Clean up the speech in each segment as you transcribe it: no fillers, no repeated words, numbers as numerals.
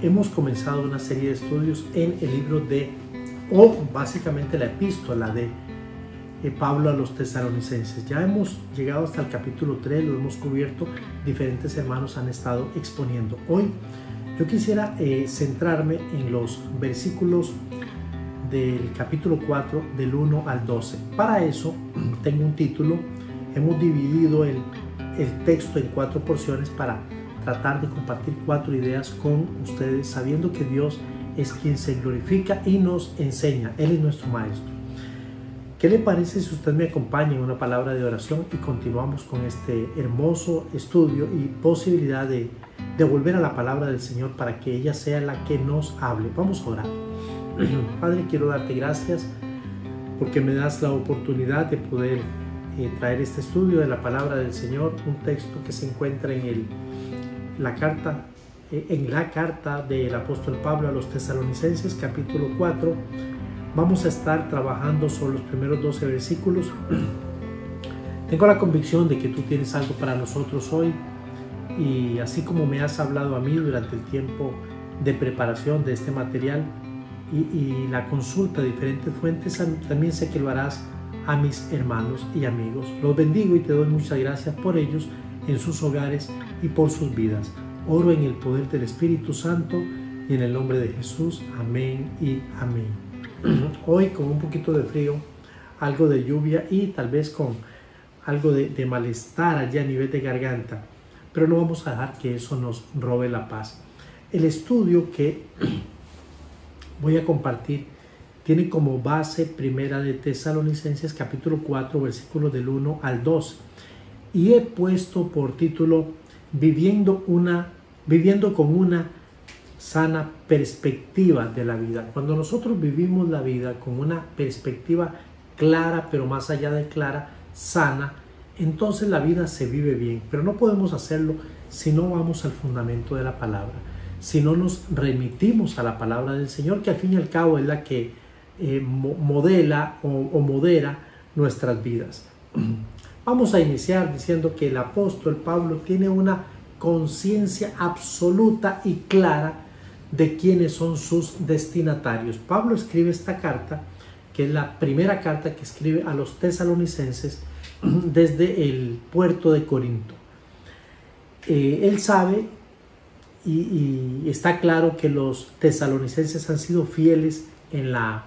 hemos comenzado una serie de estudios en el libro o básicamente la epístola de Pablo a los tesalonicenses. Ya hemos llegado hasta el capítulo 3, lo hemos cubierto, diferentes hermanos han estado exponiendo. Hoy yo quisiera centrarme en los versículos del capítulo 4, del 1 al 12. Para eso tengo un título, hemos dividido el texto en 4 porciones para tratar de compartir 4 ideas con ustedes, sabiendo que Dios es quien se glorifica y nos enseña. Él es nuestro maestro. ¿Qué le parece si usted me acompaña en una palabra de oración y continuamos con este hermoso estudio y posibilidad de volver a la palabra del Señor para que ella sea la que nos hable? Vamos a orar. Padre, quiero darte gracias porque me das la oportunidad de poder traer este estudio de la palabra del Señor, un texto que se encuentra en la carta del apóstol Pablo a los tesalonicenses, capítulo 4. Vamos a estar trabajando sobre los primeros 12 versículos. Tengo la convicción de que tú tienes algo para nosotros hoy, y así como me has hablado a mí durante el tiempo de preparación de este material y la consulta de diferentes fuentes, también sé que lo harás a mis hermanos y amigos. Los bendigo y te doy muchas gracias por ellos en sus hogares y por sus vidas. Oro en el poder del Espíritu Santo y en el nombre de Jesús. Amén y amén. Hoy con un poquito de frío, algo de lluvia y tal vez con algo de malestar allá a nivel de garganta, pero no vamos a dejar que eso nos robe la paz. El estudio que voy a compartir tiene como base Primera de Tesalonicenses capítulo 4 versículos del 1 al 12 y he puesto por título viviendo con una sana perspectiva de la vida. Cuando nosotros vivimos la vida con una perspectiva clara, pero más allá de clara, sana, entonces la vida se vive bien. Pero no podemos hacerlo si no vamos al fundamento de la palabra, si no nos remitimos a la palabra del Señor, que al fin y al cabo es la que modela o modera nuestras vidas. Vamos a iniciar diciendo que el apóstol Pablo tiene una conciencia absoluta y clara de quiénes son sus destinatarios. Pablo escribe esta carta, que es la primera carta que escribe a los tesalonicenses desde el puerto de Corinto. Él sabe y está claro que los tesalonicenses han sido fieles en la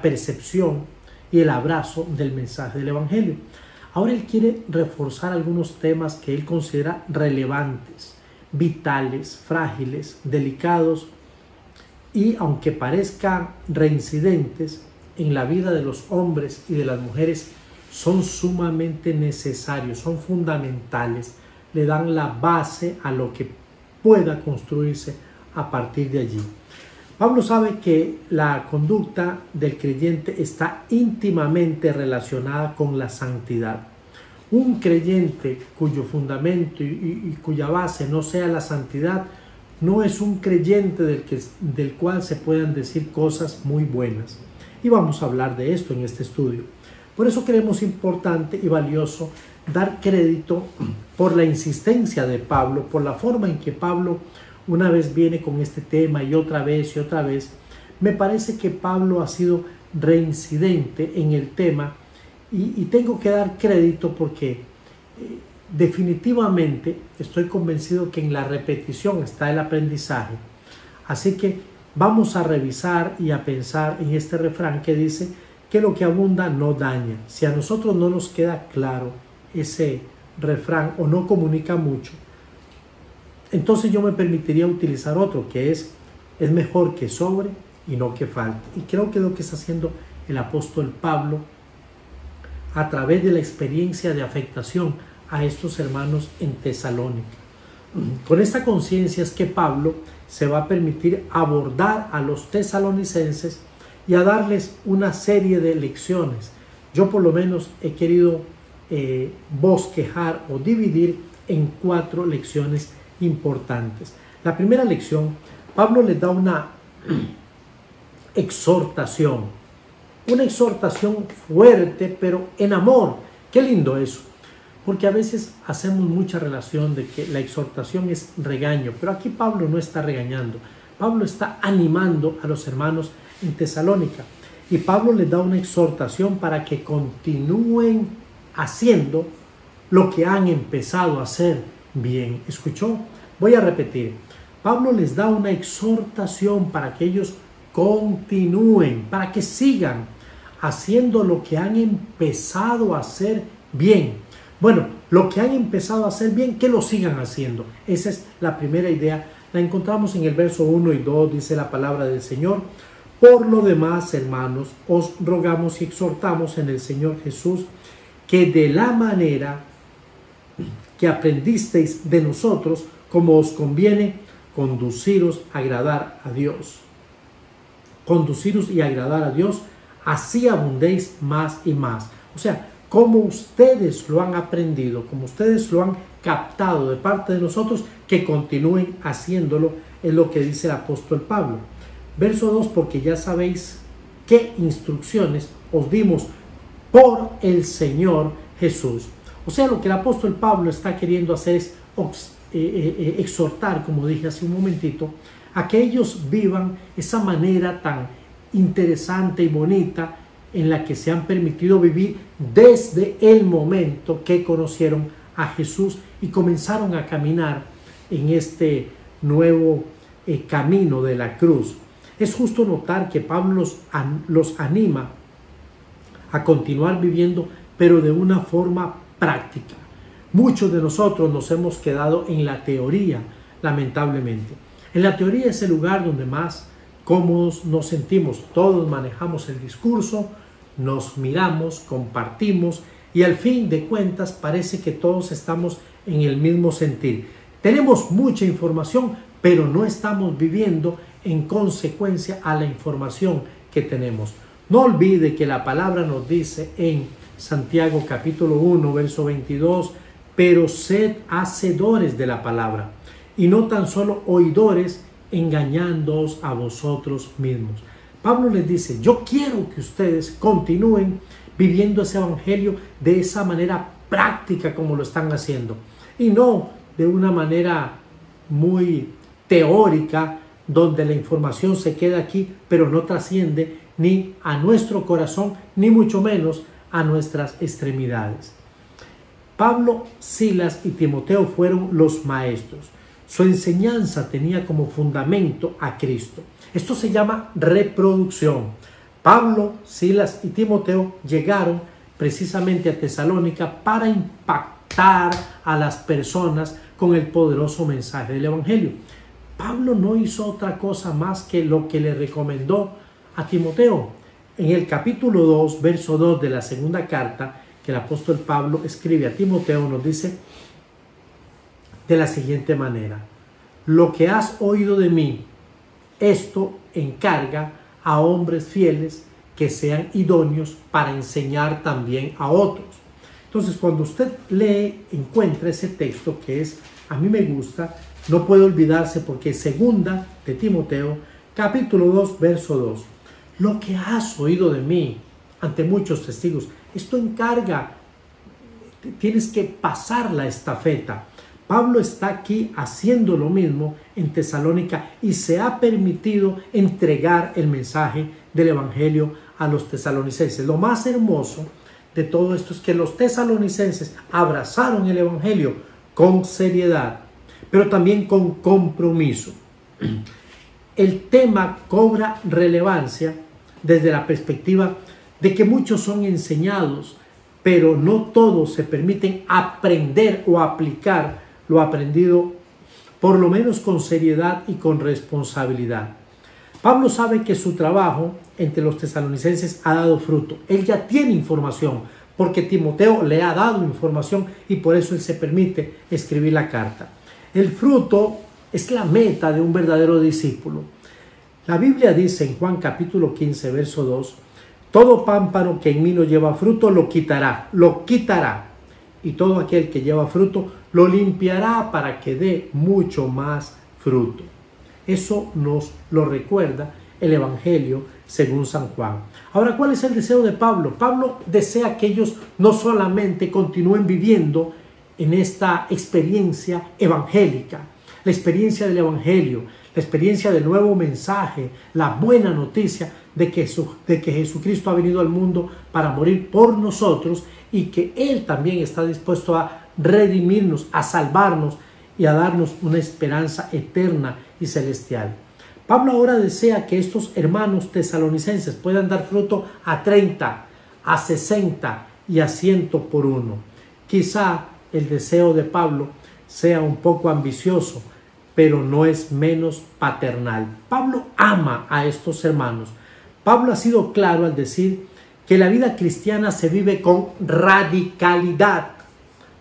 percepción y el abrazo del mensaje del Evangelio. Ahora él quiere reforzar algunos temas que él considera relevantes, vitales, frágiles, delicados y, aunque parezcan reincidentes en la vida de los hombres y de las mujeres, son sumamente necesarios, son fundamentales, le dan la base a lo que pueda construirse a partir de allí. Pablo sabe que la conducta del creyente está íntimamente relacionada con la santidad. Un creyente cuyo fundamento y cuya base no sea la santidad, no es un creyente del cual se puedan decir cosas muy buenas. Y vamos a hablar de esto en este estudio. Por eso creemos importante y valioso dar crédito por la insistencia de Pablo, por la forma en que Pablo una vez viene con este tema y otra vez. Me parece que Pablo ha sido reincidente en el tema y tengo que dar crédito porque definitivamente estoy convencido que en la repetición está el aprendizaje. Así que vamos a revisar y a pensar en este refrán que dice que lo que abunda no daña. Si a nosotros no nos queda claro ese refrán o no comunica mucho, entonces yo me permitiría utilizar otro que es mejor que sobre y no que falte. Y creo que es lo que está haciendo el apóstol Pablo a través de la experiencia de afectación a estos hermanos en Tesalónica. Con esta conciencia es que Pablo se va a permitir abordar a los tesalonicenses y a darles una serie de lecciones. Yo por lo menos he querido bosquejar o dividir en 4 lecciones importantes. La primera lección, Pablo les da una exhortación fuerte, pero en amor. Qué lindo eso. porque a veces hacemos mucha relación de que la exhortación es regaño, pero aquí Pablo no está regañando. Pablo está animando a los hermanos en Tesalónica y Pablo les da una exhortación para que continúen haciendo lo que han empezado a hacer bien. ¿Escuchó? Voy a repetir. Pablo les da una exhortación para que ellos continúen, para que sigan haciendo lo que han empezado a hacer bien. Bueno, lo que han empezado a hacer bien, que lo sigan haciendo. Esa es la primera idea. La encontramos en el verso 1 y 2, dice la palabra del Señor. Por lo demás, hermanos, os rogamos y exhortamos en el Señor Jesús que de la manera que aprendisteis de nosotros, como os conviene, conduciros a agradar a Dios. Conduciros y agradar a Dios, así abundéis más y más. O sea, como ustedes lo han aprendido, como ustedes lo han captado de parte de nosotros, que continúen haciéndolo, es lo que dice el apóstol Pablo. Verso 2, porque ya sabéis qué instrucciones os dimos por el Señor Jesús. O sea, lo que el apóstol Pablo está queriendo hacer es exhortar, como dije hace un momentito, a que ellos vivan esa manera tan interesante y bonita en la que se han permitido vivir desde el momento que conocieron a Jesús y comenzaron a caminar en este nuevo camino de la cruz. Es justo notar que Pablo los anima a continuar viviendo, pero de una forma práctica. Muchos de nosotros nos hemos quedado en la teoría, lamentablemente. En la teoría es el lugar donde más cómodos nos sentimos. Todos manejamos el discurso, nos miramos, compartimos y al fin de cuentas parece que todos estamos en el mismo sentir. Tenemos mucha información, pero no estamos viviendo en consecuencia a la información que tenemos. No olvide que la palabra nos dice en Santiago capítulo 1, verso 22, pero sed hacedores de la palabra y no tan solo oidores, engañándoos a vosotros mismos. Pablo les dice, yo quiero que ustedes continúen viviendo ese evangelio de esa manera práctica como lo están haciendo y no de una manera muy teórica donde la información se queda aquí pero no trasciende ni a nuestro corazón ni mucho menos a nuestras extremidades. Pablo, Silas y Timoteo fueron los maestros. Su enseñanza tenía como fundamento a Cristo. Esto se llama reproducción. Pablo, Silas y Timoteo llegaron precisamente a Tesalónica para impactar a las personas con el poderoso mensaje del Evangelio. Pablo no hizo otra cosa más que lo que le recomendó a Timoteo. En el capítulo 2, verso 2 de la segunda carta que el apóstol Pablo escribe a Timoteo, nos dice de la siguiente manera: lo que has oído de mí, esto encarga a hombres fieles que sean idóneos para enseñar también a otros. Entonces, cuando usted lee, encuentra ese texto que es, a mí me gusta, no puede olvidarse porque es segunda de Timoteo, capítulo 2, verso 2. Lo que has oído de mí ante muchos testigos, esto encarga, tienes que pasar la estafeta. Pablo está aquí haciendo lo mismo en Tesalónica y se ha permitido entregar el mensaje del Evangelio a los tesalonicenses. Lo más hermoso de todo esto es que los tesalonicenses abrazaron el Evangelio con seriedad, pero también con compromiso. El tema cobra relevancia desde la perspectiva de que muchos son enseñados, pero no todos se permiten aprender o aplicar lo aprendido, por lo menos con seriedad y con responsabilidad. Pablo sabe que su trabajo entre los tesalonicenses ha dado fruto. Él ya tiene información, porque Timoteo le ha dado información y por eso él se permite escribir la carta. El fruto es la meta de un verdadero discípulo. La Biblia dice en Juan capítulo 15, verso 2, todo pámpano que en mí no lleva fruto lo quitará, y todo aquel que lleva fruto lo limpiará para que dé mucho más fruto. Eso nos lo recuerda el Evangelio según San Juan. Ahora, ¿cuál es el deseo de Pablo? Pablo desea que ellos no solamente continúen viviendo en esta experiencia evangélica, la experiencia del Evangelio, la experiencia del nuevo mensaje, la buena noticia de que Jesucristo ha venido al mundo para morir por nosotros y que Él también está dispuesto a redimirnos, a salvarnos y a darnos una esperanza eterna y celestial. Pablo ahora desea que estos hermanos tesalonicenses puedan dar fruto a 30, a 60 y a 100 por uno. Quizá el deseo de Pablo sea un poco ambicioso, pero no es menos paternal. Pablo ama a estos hermanos. Pablo ha sido claro al decir que la vida cristiana se vive con radicalidad,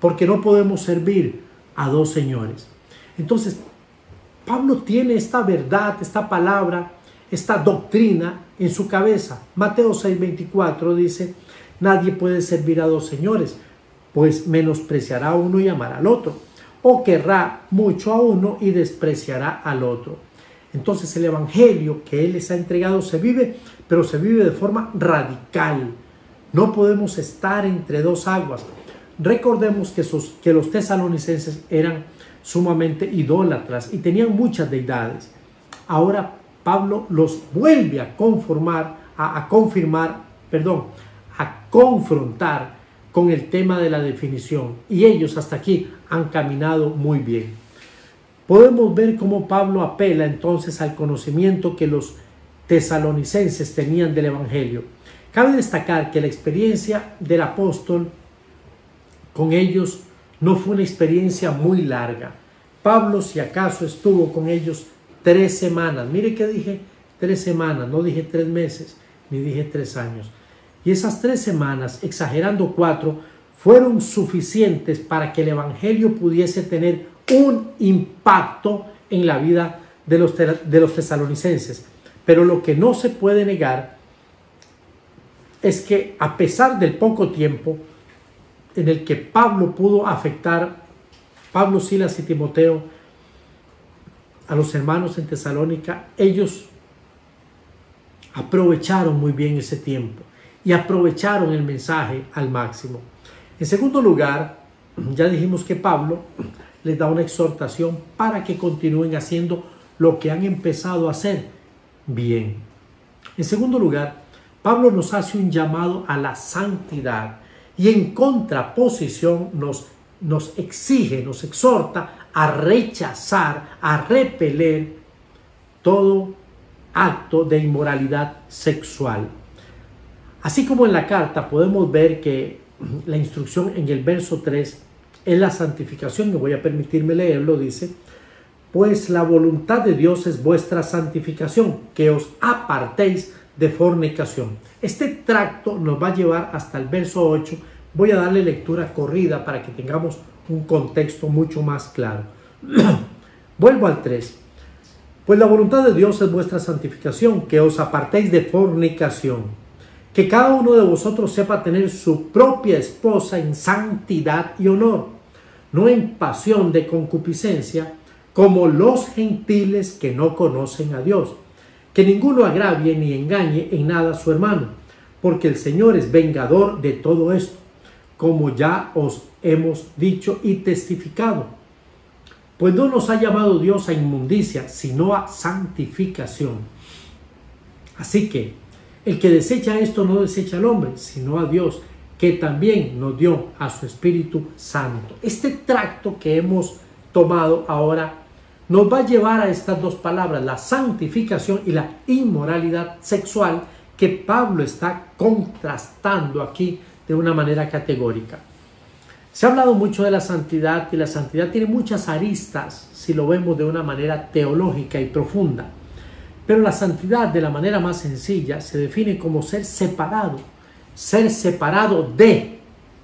porque no podemos servir a dos señores. Entonces, Pablo tiene esta verdad, esta palabra, esta doctrina en su cabeza. Mateo 6:24 dice: nadie puede servir a dos señores, pues menospreciará a uno y amará al otro, o querrá mucho a uno y despreciará al otro. Entonces el evangelio que Él les ha entregado se vive, pero se vive de forma radical. No podemos estar entre dos aguas. Recordemos que los tesalonicenses eran sumamente idólatras y tenían muchas deidades. Ahora Pablo los vuelve a confrontar con el tema de la definición, y ellos hasta aquí han caminado muy bien. Podemos ver cómo Pablo apela entonces al conocimiento que los tesalonicenses tenían del Evangelio. Cabe destacar que la experiencia del apóstol con ellos no fue una experiencia muy larga. Pablo, si acaso, estuvo con ellos 3 semanas. Mire que dije 3 semanas, no dije 3 meses, ni dije 3 años. Y esas 3 semanas, exagerando 4, fueron suficientes para que el Evangelio pudiese tener un impacto en la vida de los tesalonicenses. Pero lo que no se puede negar es que, a pesar del poco tiempo en el que Pablo pudo afectar, Pablo, Silas y Timoteo, a los hermanos en Tesalónica, ellos aprovecharon muy bien ese tiempo y aprovecharon el mensaje al máximo. En segundo lugar, ya dijimos que Pablo les da una exhortación para que continúen haciendo lo que han empezado a hacer bien. En segundo lugar, Pablo nos hace un llamado a la santidad y en contraposición nos exige, nos exhorta a rechazar, a repeler todo acto de inmoralidad sexual. Así como en la carta podemos ver que la instrucción en el verso 3 es la santificación, que voy a permitirme leerlo, dice: pues la voluntad de Dios es vuestra santificación, que os apartéis de fornicación. Este tracto nos va a llevar hasta el verso 8. Voy a darle lectura corrida para que tengamos un contexto mucho más claro. Vuelvo al 3. Pues la voluntad de Dios es vuestra santificación, que os apartéis de fornicación, que cada uno de vosotros sepa tener su propia esposa en santidad y honor, no en pasión de concupiscencia, como los gentiles que no conocen a Dios. Que ninguno agravie ni engañe en nada a su hermano, porque el Señor es vengador de todo esto, como ya os hemos dicho y testificado. Pues no nos ha llamado Dios a inmundicia, sino a santificación. Así que el que desecha esto no desecha al hombre, sino a Dios, que también nos dio a su Espíritu Santo. Este tracto que hemos tomado ahora nos va a llevar a estas dos palabras, la santificación y la inmoralidad sexual, que Pablo está contrastando aquí de una manera categórica. Se ha hablado mucho de la santidad, y la santidad tiene muchas aristas si lo vemos de una manera teológica y profunda. Pero la santidad, de la manera más sencilla, se define como ser separado de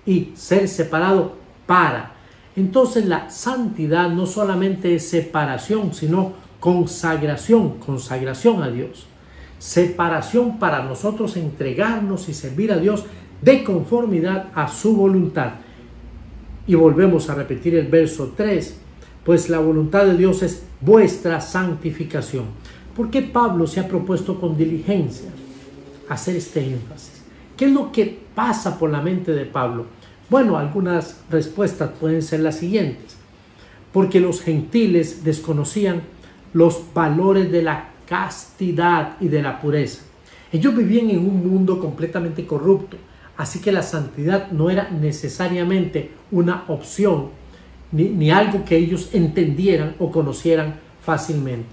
y ser separado para. Entonces la santidad no solamente es separación, sino consagración a Dios. Separación para nosotros entregarnos y servir a Dios de conformidad a su voluntad. Y volvemos a repetir el verso 3, pues la voluntad de Dios es vuestra santificación. ¿Por qué Pablo se ha propuesto con diligencia hacer este énfasis? ¿Qué es lo que pasa por la mente de Pablo? Bueno, algunas respuestas pueden ser las siguientes. Porque los gentiles desconocían los valores de la castidad y de la pureza. Ellos vivían en un mundo completamente corrupto, así que la santidad no era necesariamente una opción, ni algo que ellos entendieran o conocieran fácilmente.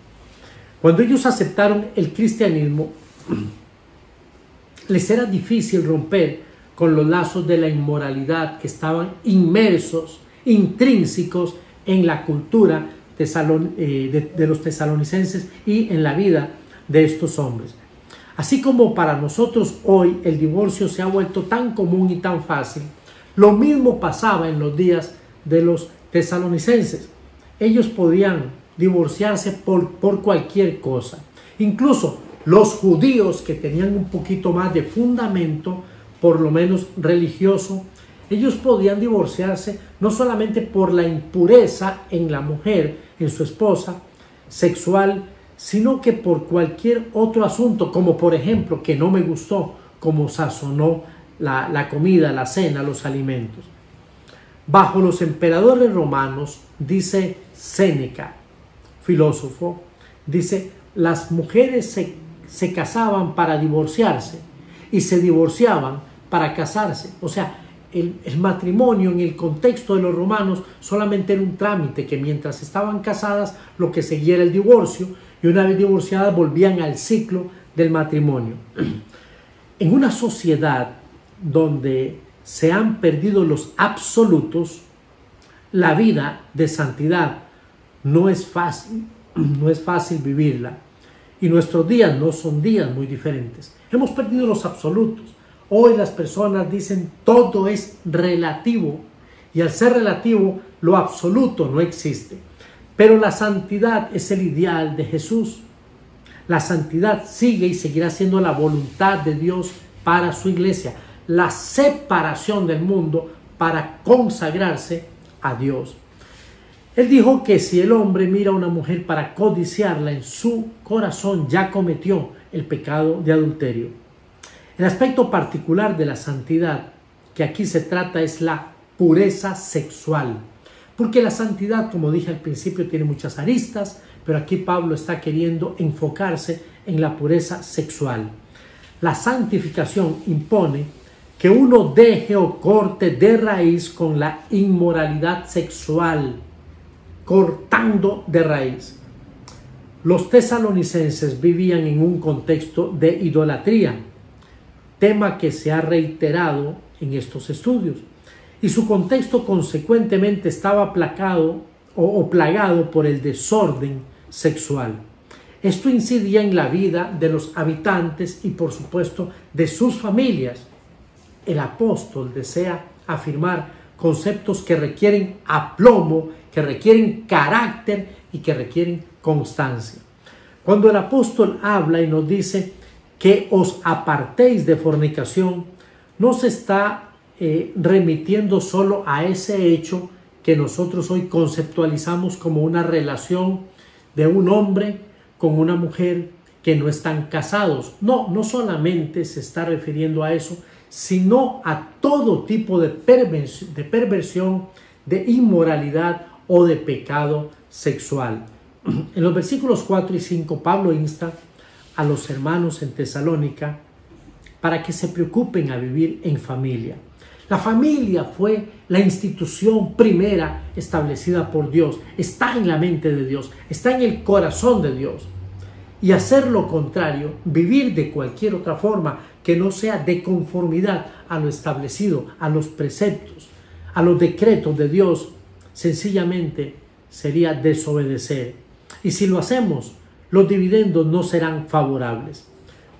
Cuando ellos aceptaron el cristianismo, les era difícil romper con los lazos de la inmoralidad que estaban inmersos, intrínsecos en la cultura de los tesalonicenses y en la vida de estos hombres. Así como para nosotros hoy el divorcio se ha vuelto tan común y tan fácil, lo mismo pasaba en los días de los tesalonicenses. Ellos podían divorciarse por cualquier cosa. Incluso los judíos, que tenían un poquito más de fundamento, por lo menos religioso, ellos podían divorciarse no solamente por la impureza en la mujer, en su esposa, sexual, sino que por cualquier otro asunto, como por ejemplo que no me gustó cómo sazonó la comida, la cena, los alimentos. Bajo los emperadores romanos, dice Séneca, filósofo, dice, las mujeres se casaban para divorciarse y se divorciaban para casarse. O sea, el matrimonio en el contexto de los romanos solamente era un trámite, que mientras estaban casadas lo que seguía era el divorcio, y una vez divorciadas volvían al ciclo del matrimonio. En una sociedad donde se han perdido los absolutos, la vida de santidad no es fácil vivirla, y nuestros días no son días muy diferentes. Hemos perdido los absolutos. Hoy las personas dicen todo es relativo, y al ser relativo lo absoluto no existe. Pero la santidad es el ideal de Jesús. La santidad sigue y seguirá siendo la voluntad de Dios para su iglesia. La separación del mundo para consagrarse a Dios. Él dijo que si el hombre mira a una mujer para codiciarla, en su corazón ya cometió el pecado de adulterio. El aspecto particular de la santidad que aquí se trata es la pureza sexual. Porque la santidad, como dije al principio, tiene muchas aristas, pero aquí Pablo está queriendo enfocarse en la pureza sexual. La santificación impone que uno deje o corte de raíz con la inmoralidad sexual, cortando de raíz. Los tesalonicenses vivían en un contexto de idolatría, tema que se ha reiterado en estos estudios, y su contexto consecuentemente estaba plagado por el desorden sexual. Esto incidía en la vida de los habitantes y por supuesto de sus familias. El apóstol desea afirmar conceptos que requieren aplomo, que requieren carácter y que requieren constancia. Cuando el apóstol habla y nos dice que os apartéis de fornicación, no se está remitiendo solo a ese hecho que nosotros hoy conceptualizamos como una relación de un hombre con una mujer que no están casados. No solamente se está refiriendo a eso, sino a todo tipo de perversión, de inmoralidad o de pecado sexual. En los versículos 4 y 5, Pablo insta a los hermanos en Tesalónica para que se preocupen a vivir en familia. La familia fue la institución primera establecida por Dios, está en la mente de Dios, está en el corazón de Dios. Y hacer lo contrario, vivir de cualquier otra forma que no sea de conformidad a lo establecido, a los preceptos, a los decretos de Dios, sencillamente sería desobedecer. Y si lo hacemos, los dividendos no serán favorables.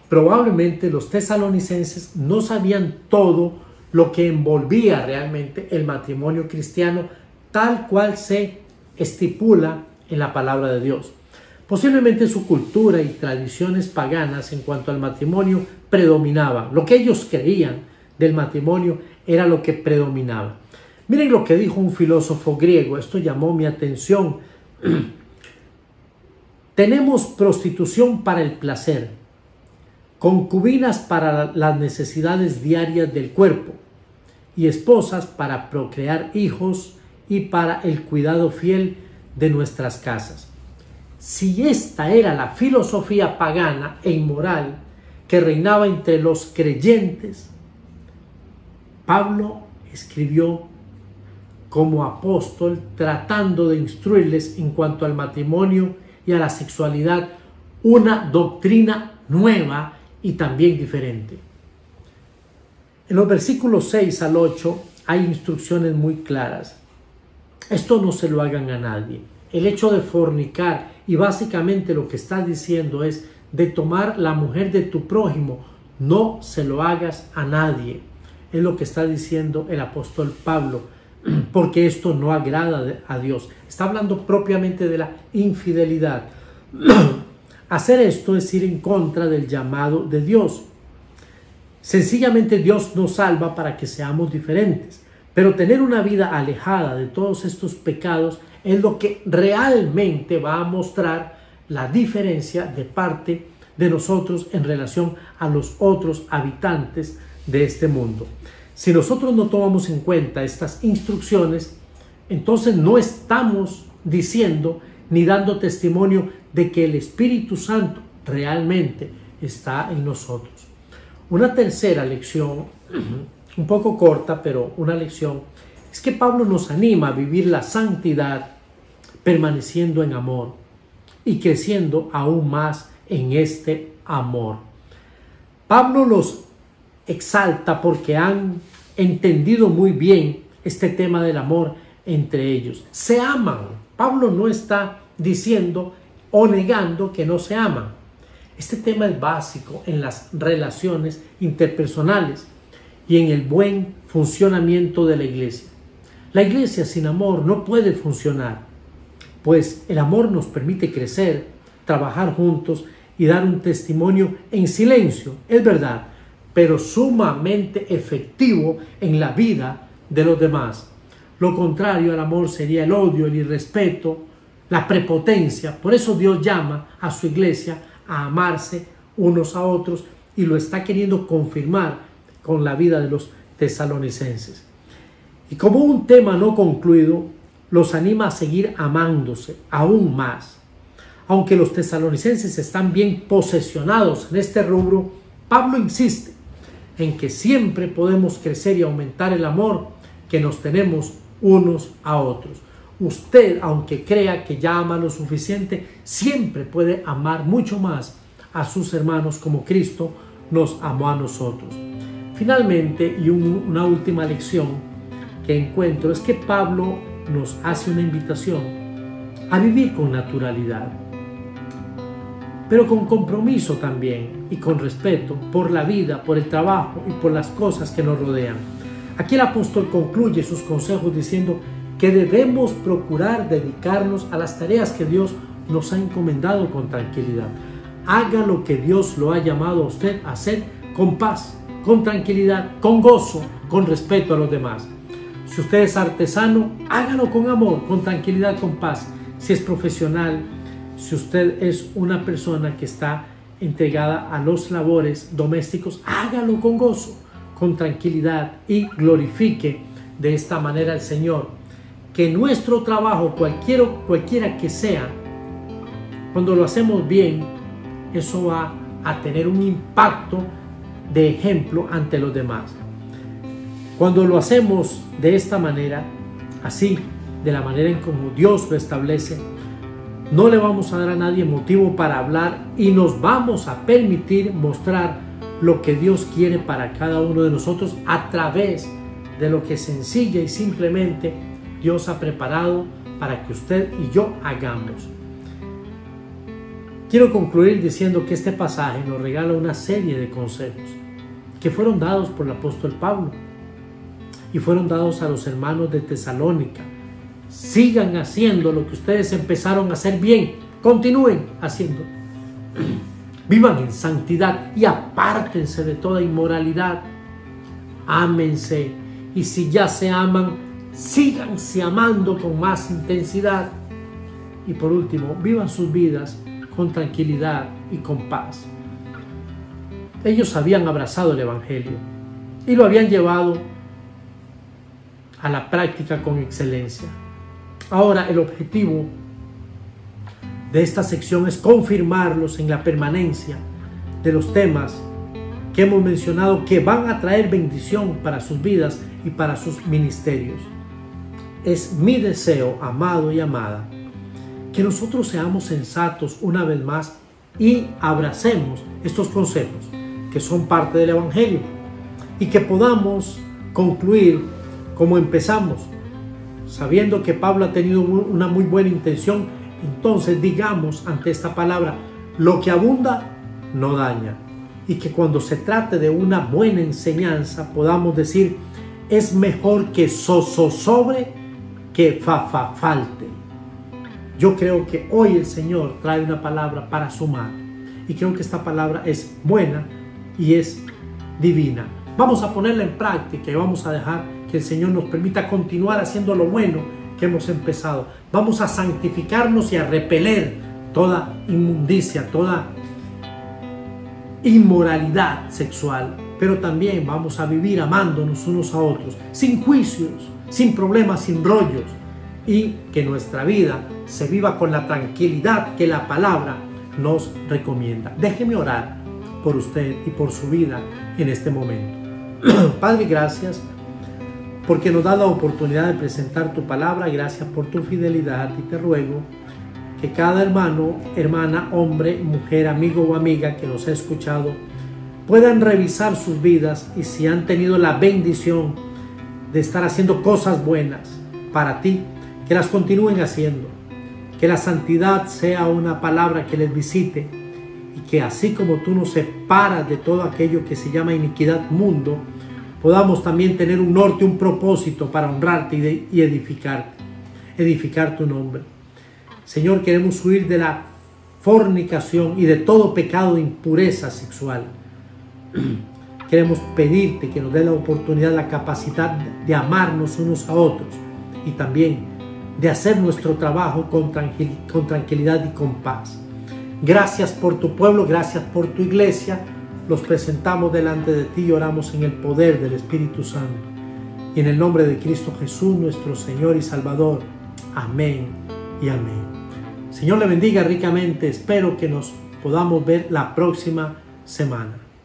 Probablemente los tesalonicenses no sabían todo lo que envolvía realmente el matrimonio cristiano tal cual se estipula en la palabra de Dios. Posiblemente su cultura y tradiciones paganas en cuanto al matrimonio predominaban. Lo que ellos creían del matrimonio era lo que predominaba. Miren lo que dijo un filósofo griego, esto llamó mi atención. Tenemos prostitución para el placer, concubinas para las necesidades diarias del cuerpo y esposas para procrear hijos y para el cuidado fiel de nuestras casas. Si esta era la filosofía pagana e inmoral que reinaba entre los creyentes, Pablo escribió como apóstol tratando de instruirles en cuanto al matrimonio y a la sexualidad, una doctrina nueva y también diferente. En los versículos 6 al 8 hay instrucciones muy claras. Esto no se lo hagan a nadie. El hecho de fornicar, y básicamente lo que está diciendo es de tomar la mujer de tu prójimo, no se lo hagas a nadie. Es lo que está diciendo el apóstol Pablo, porque esto no agrada a Dios. Está hablando propiamente de la infidelidad. Hacer esto es ir en contra del llamado de Dios. Sencillamente Dios nos salva para que seamos diferentes, pero tener una vida alejada de todos estos pecados es lo que realmente va a mostrar la diferencia de parte de nosotros en relación a los otros habitantes de este mundo. Si nosotros no tomamos en cuenta estas instrucciones, entonces no estamos diciendo ni dando testimonio de que el Espíritu Santo realmente está en nosotros. Una tercera lección, un poco corta, pero una lección, es que Pablo nos anima a vivir la santidad permaneciendo en amor y creciendo aún más en este amor. Pablo los exalta porque han entendido muy bien este tema del amor entre ellos. Se aman. Pablo no está diciendo o negando que no se aman. Este tema es básico en las relaciones interpersonales y en el buen funcionamiento de la iglesia. La iglesia sin amor no puede funcionar, pues el amor nos permite crecer, trabajar juntos y dar un testimonio en silencio, es verdad, pero sumamente efectivo en la vida de los demás. Lo contrario al amor sería el odio, el irrespeto, la prepotencia. Por eso Dios llama a su iglesia a amarse unos a otros y lo está queriendo confirmar con la vida de los tesalonicenses. Y como un tema no concluido, los anima a seguir amándose aún más. Aunque los tesalonicenses están bien posesionados en este rubro, Pablo insiste en que siempre podemos crecer y aumentar el amor que nos tenemos unos a otros. Usted, aunque crea que ya ama lo suficiente, siempre puede amar mucho más a sus hermanos como Cristo nos amó a nosotros. Finalmente, y una última lección que encuentro es que Pablo nos hace una invitación a vivir con naturalidad, pero con compromiso también y con respeto por la vida, por el trabajo y por las cosas que nos rodean. Aquí el apóstol concluye sus consejos diciendo que debemos procurar dedicarnos a las tareas que Dios nos ha encomendado con tranquilidad. Haga lo que Dios lo ha llamado a usted a hacer con paz, con tranquilidad, con gozo, con respeto a los demás. Si usted es artesano, hágalo con amor, con tranquilidad, con paz. Si es profesional, si usted es una persona que está entregada a los labores domésticos, hágalo con gozo, con tranquilidad y glorifique de esta manera al Señor. Que nuestro trabajo, cualquiera que sea, cuando lo hacemos bien, eso va a tener un impacto de ejemplo ante los demás. Cuando lo hacemos de esta manera, así, de la manera en como Dios lo establece, no le vamos a dar a nadie motivo para hablar y nos vamos a permitir mostrar lo que Dios quiere para cada uno de nosotros a través de lo que sencilla y simplemente Dios ha preparado para que usted y yo hagamos. Quiero concluir diciendo que este pasaje nos regala una serie de consejos que fueron dados por el apóstol Pablo y fueron dados a los hermanos de Tesalónica. Sigan haciendo lo que ustedes empezaron a hacer bien, continúen haciendo. Vivan en santidad y apártense de toda inmoralidad. Ámense, y si ya se aman, síganse amando con más intensidad. Y por último, vivan sus vidas con tranquilidad y con paz. Ellos habían abrazado el Evangelio y lo habían llevado a la práctica con excelencia. Ahora el objetivo de esta sección es confirmarlos en la permanencia de los temas que hemos mencionado, que van a traer bendición para sus vidas y para sus ministerios. Es mi deseo, amado y amada, que nosotros seamos sensatos una vez más y abracemos estos consejos que son parte del Evangelio y que podamos concluir como empezamos, sabiendo que Pablo ha tenido una muy buena intención. Entonces digamos ante esta palabra: lo que abunda no daña, y que cuando se trate de una buena enseñanza podamos decir: es mejor que sobre que falte. Yo creo que hoy el Señor trae una palabra para sumar, y creo que esta palabra es buena y es divina. Vamos a ponerla en práctica y vamos a dejar que el Señor nos permita continuar haciendo lo bueno que hemos empezado. Vamos a santificarnos y a repeler toda inmundicia, toda inmoralidad sexual, pero también vamos a vivir amándonos unos a otros, sin juicios, sin problemas, sin rollos, y que nuestra vida se viva con la tranquilidad que la palabra nos recomienda. Déjeme orar por usted y por su vida en este momento. Padre, gracias porque nos da la oportunidad de presentar tu palabra. Gracias por tu fidelidad, y te ruego que cada hermano, hermana, hombre, mujer, amigo o amiga que nos ha escuchado puedan revisar sus vidas, y si han tenido la bendición de estar haciendo cosas buenas para ti, que las continúen haciendo, que la santidad sea una palabra que les visite, y que así como tú nos separas de todo aquello que se llama iniquidad, mundo, podamos también tener un norte, un propósito para honrarte y edificar tu nombre. Señor, queremos huir de la fornicación y de todo pecado de impureza sexual. Queremos pedirte que nos dé la oportunidad, la capacidad de amarnos unos a otros, y también de hacer nuestro trabajo con tranquilidad y con paz. Gracias por tu pueblo, gracias por tu iglesia. Los presentamos delante de ti y oramos en el poder del Espíritu Santo y en el nombre de Cristo Jesús, nuestro Señor y Salvador. Amén y amén. Señor le bendiga ricamente. Espero que nos podamos ver la próxima semana.